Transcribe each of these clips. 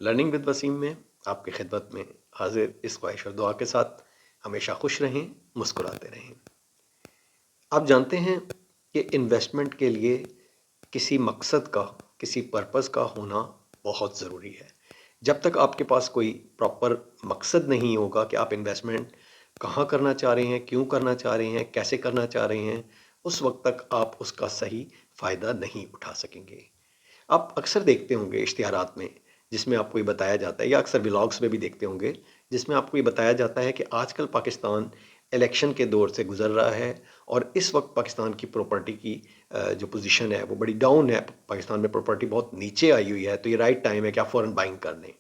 Learning with Wasim में आपकी खिदमत में हाजिर इस ख्वाहिश और दुआ के साथ हमेशा खुश रहें, मुस्कुराते रहें। आप जानते हैं कि इन्वेस्टमेंट के लिए किसी मकसद का, किसी पर्पस का होना बहुत ज़रूरी है। जब तक आपके पास कोई प्रॉपर मकसद नहीं होगा कि आप इन्वेस्टमेंट कहाँ करना चाह रहे हैं, क्यों करना चाह रहे हैं, कैसे करना चाह रहे हैं, उस वक्त तक आप उसका सही फ़ायदा नहीं उठा सकेंगे। आप अक्सर देखते होंगे इश्तिहारात में, जिसमें आपको ये बताया जाता है, या अक्सर व्लॉग्स में भी देखते होंगे, जिसमें आपको ये बताया जाता है कि आजकल पाकिस्तान इलेक्शन के दौर से गुजर रहा है और इस वक्त पाकिस्तान की प्रॉपर्टी की जो पोजीशन है वो बड़ी डाउन है। पाकिस्तान में प्रॉपर्टी बहुत नीचे आई हुई है, तो ये राइट टाइम है कि आप फ़ौरन बाइंग कर लें।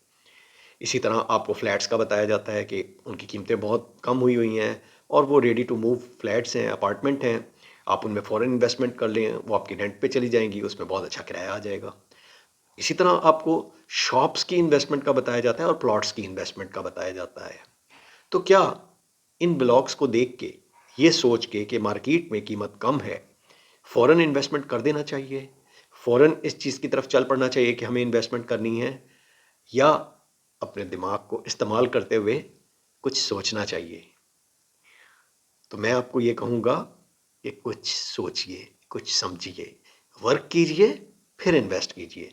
इसी तरह आपको फ्लैट्स का बताया जाता है कि उनकी कीमतें बहुत कम हुई हुई हैं और वो रेडी टू मूव फ्लैट्स हैं, अपार्टमेंट हैं। आप उनमें फ़ौरन इन्वेस्टमेंट कर लें, वो आपकी रेंट पे चली जाएंगी, उसमें बहुत अच्छा किराया आ जाएगा। इसी तरह आपको शॉप्स की इन्वेस्टमेंट का बताया जाता है और प्लॉट्स की इन्वेस्टमेंट का बताया जाता है। तो क्या इन ब्लॉग्स को देख के, ये सोच के कि मार्केट में कीमत कम है, फ़ौरन इन्वेस्टमेंट कर देना चाहिए? फ़ौरन इस चीज़ की तरफ चल पड़ना चाहिए कि हमें इन्वेस्टमेंट करनी है, या अपने दिमाग को इस्तेमाल करते हुए कुछ सोचना चाहिए? तो मैं आपको ये कहूँगा कि कुछ सोचिए, कुछ समझिए, वर्क कीजिए, फिर इन्वेस्ट कीजिए।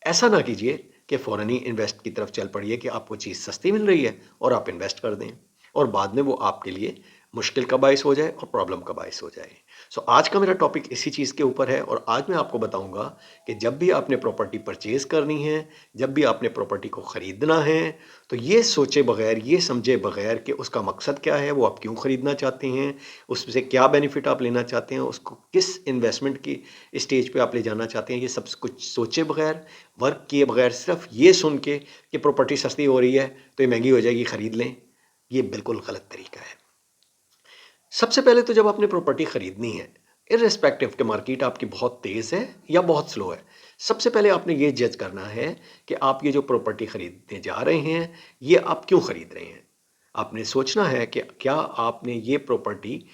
ऐसा ना कीजिए कि फ़ौरन ही इन्वेस्ट की तरफ चल पड़िए कि आपको चीज़ सस्ती मिल रही है और आप इन्वेस्ट कर दें और बाद में वो आपके लिए मुश्किल का बायस हो जाए और प्रॉब्लम का बायस हो जाए। सो आज का मेरा टॉपिक इसी चीज़ के ऊपर है और आज मैं आपको बताऊंगा कि जब भी आपने प्रॉपर्टी परचेज़ करनी है, जब भी आपने प्रॉपर्टी को ख़रीदना है, तो ये सोचे बगैर, ये समझे बगैर कि उसका मकसद क्या है, वो आप क्यों ख़रीदना चाहते हैं, उससे क्या बेनिफिट आप लेना चाहते हैं, उसको किस इन्वेस्टमेंट की स्टेज पे आप ले जाना चाहते हैं, ये सब कुछ सोचे बगैर, वर्क किए बगैर, सिर्फ ये सुन के कि प्रॉपर्टी सस्ती हो रही है तो ये महंगी हो जाएगी, ख़रीद लें, ये बिल्कुल गलत तरीका है। सबसे पहले तो जब आपने प्रॉपर्टी खरीदनी है, इर्रेस्पेक्टिव कि मार्केट आपकी बहुत तेज़ है या बहुत स्लो है, सबसे पहले आपने ये जज करना है कि आप ये जो प्रॉपर्टी खरीदने जा रहे हैं, ये आप क्यों खरीद रहे हैं। आपने सोचना है कि क्या आपने ये प्रॉपर्टी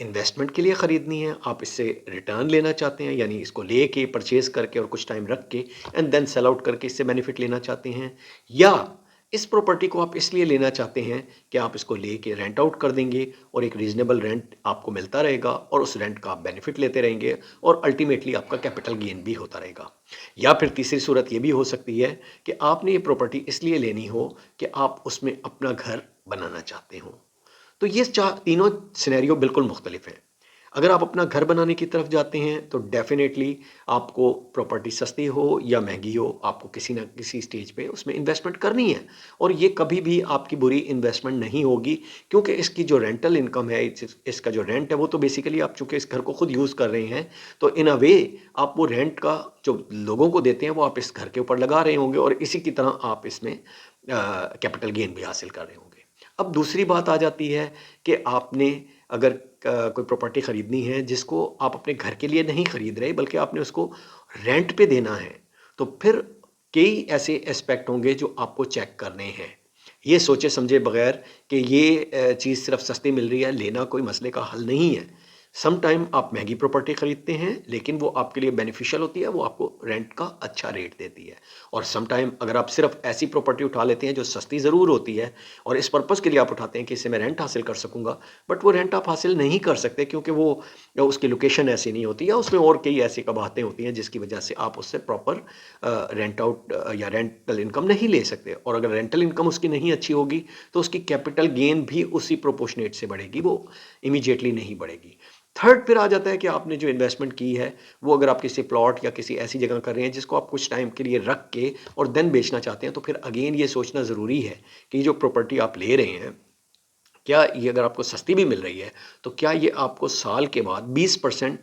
इन्वेस्टमेंट के लिए ख़रीदनी है, आप इससे रिटर्न लेना चाहते हैं, यानी इसको लेके परचेज करके और कुछ टाइम रख के एंड देन सेल आउट करके इससे बेनिफिट लेना चाहते हैं, या इस प्रॉपर्टी को आप इसलिए लेना चाहते हैं कि आप इसको लेके रेंट आउट कर देंगे और एक रीजनेबल रेंट आपको मिलता रहेगा और उस रेंट का आप बेनिफिट लेते रहेंगे और अल्टीमेटली आपका कैपिटल गेन भी होता रहेगा। या फिर तीसरी सूरत ये भी हो सकती है कि आपने ये प्रॉपर्टी इसलिए लेनी हो कि आप उसमें अपना घर बनाना चाहते हो। तो ये तीनों सिनेरियो बिल्कुल मुख्तलिफ हैं। अगर आप अपना घर बनाने की तरफ जाते हैं तो डेफिनेटली आपको प्रॉपर्टी सस्ती हो या महंगी हो, आपको किसी ना किसी स्टेज पे उसमें इन्वेस्टमेंट करनी है और ये कभी भी आपकी बुरी इन्वेस्टमेंट नहीं होगी, क्योंकि इसकी जो रेंटल इनकम है, इसका जो रेंट है, वो तो बेसिकली आप चूंकि इस घर को खुद यूज़ कर रहे हैं, तो इन अ वे आप वो रेंट का जो लोगों को देते हैं वो आप इस घर के ऊपर लगा रहे होंगे और इसी की तरह आप इसमें कैपिटल गेन भी हासिल कर रहे होंगे। अब दूसरी बात आ जाती है कि आपने अगर कोई प्रॉपर्टी ख़रीदनी है जिसको आप अपने घर के लिए नहीं ख़रीद रहे बल्कि आपने उसको रेंट पे देना है, तो फिर कई ऐसे एस्पेक्ट होंगे जो आपको चेक करने हैं। ये सोचे समझे बगैर कि ये चीज़ सिर्फ सस्ती मिल रही है, लेना कोई मसले का हल नहीं है। सम टाइम आप महंगी प्रॉपर्टी खरीदते हैं लेकिन वो आपके लिए बेनिफिशियल होती है, वो आपको रेंट का अच्छा रेट देती है। और सम टाइम अगर आप सिर्फ ऐसी प्रॉपर्टी उठा लेते हैं जो सस्ती ज़रूर होती है और इस पर्पज़ के लिए आप उठाते हैं कि इससे मैं रेंट हासिल कर सकूंगा, बट वो रेंट आप हासिल नहीं कर सकते क्योंकि वो उसकी लोकेशन ऐसी नहीं होती, या उसमें और कई ऐसी कबाहतें होती हैं जिसकी वजह से आप उससे प्रॉपर रेंट आउट या रेंटल इनकम नहीं ले सकते। और अगर रेंटल इनकम उसकी नहीं अच्छी होगी तो उसकी कैपिटल गेन भी उसी प्रोपोर्शनेट से बढ़ेगी, वो इमीडिएटली नहीं बढ़ेगी। थर्ड फिर आ जाता है कि आपने जो इन्वेस्टमेंट की है वो अगर आप किसी प्लॉट या किसी ऐसी जगह कर रहे हैं जिसको आप कुछ टाइम के लिए रख के और देन बेचना चाहते हैं, तो फिर अगेन ये सोचना ज़रूरी है कि जो प्रॉपर्टी आप ले रहे हैं, क्या ये अगर आपको सस्ती भी मिल रही है तो क्या ये आपको साल के बाद 20%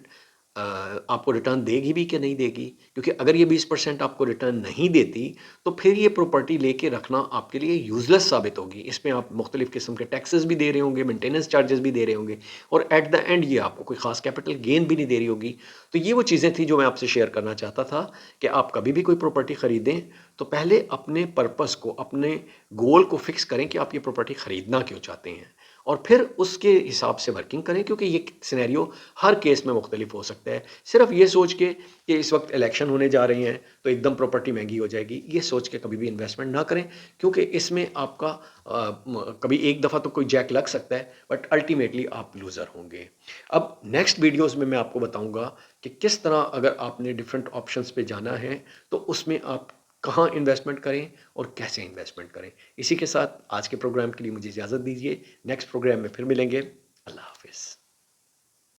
आपको रिटर्न देगी भी कि नहीं देगी। क्योंकि अगर ये 20% आपको रिटर्न नहीं देती तो फिर ये प्रॉपर्टी लेके रखना आपके लिए यूज़लेस साबित होगी। इसमें आप मुख्तलिफ़ किस्म के टैक्सेस भी दे रहे होंगे, मेंटेनेंस चार्जेस भी दे रहे होंगे और एट द एंड ये आपको कोई ख़ास कैपिटल गेन भी नहीं दे रही होगी। तो ये वो चीज़ें थी जो मैं आपसे शेयर करना चाहता था कि आप कभी भी कोई प्रॉपर्टी ख़रीदें तो पहले अपने पर्पस को, अपने गोल को फिक्स करें कि आप ये प्रॉपर्टी ख़रीदना क्यों चाहते हैं और फिर उसके हिसाब से वर्किंग करें, क्योंकि ये सिनेरियो हर केस में मुख्तलिफ हो सकता है। सिर्फ ये सोच के कि इस वक्त इलेक्शन होने जा रही हैं तो एकदम प्रॉपर्टी महंगी हो जाएगी, ये सोच के कभी भी इन्वेस्टमेंट ना करें, क्योंकि इसमें आपका कभी एक दफ़ा तो कोई जैक लग सकता है, बट अल्टीमेटली आप लूज़र होंगे। अब नेक्स्ट वीडियोस में मैं आपको बताऊंगा कि किस तरह अगर आपने डिफरेंट ऑप्शंस पे जाना है तो उसमें आप कहाँ इन्वेस्टमेंट करें और कैसे इन्वेस्टमेंट करें। इसी के साथ आज के प्रोग्राम के लिए मुझे इजाज़त दीजिए। नेक्स्ट प्रोग्राम में फिर मिलेंगे। अल्लाह हाफिज़।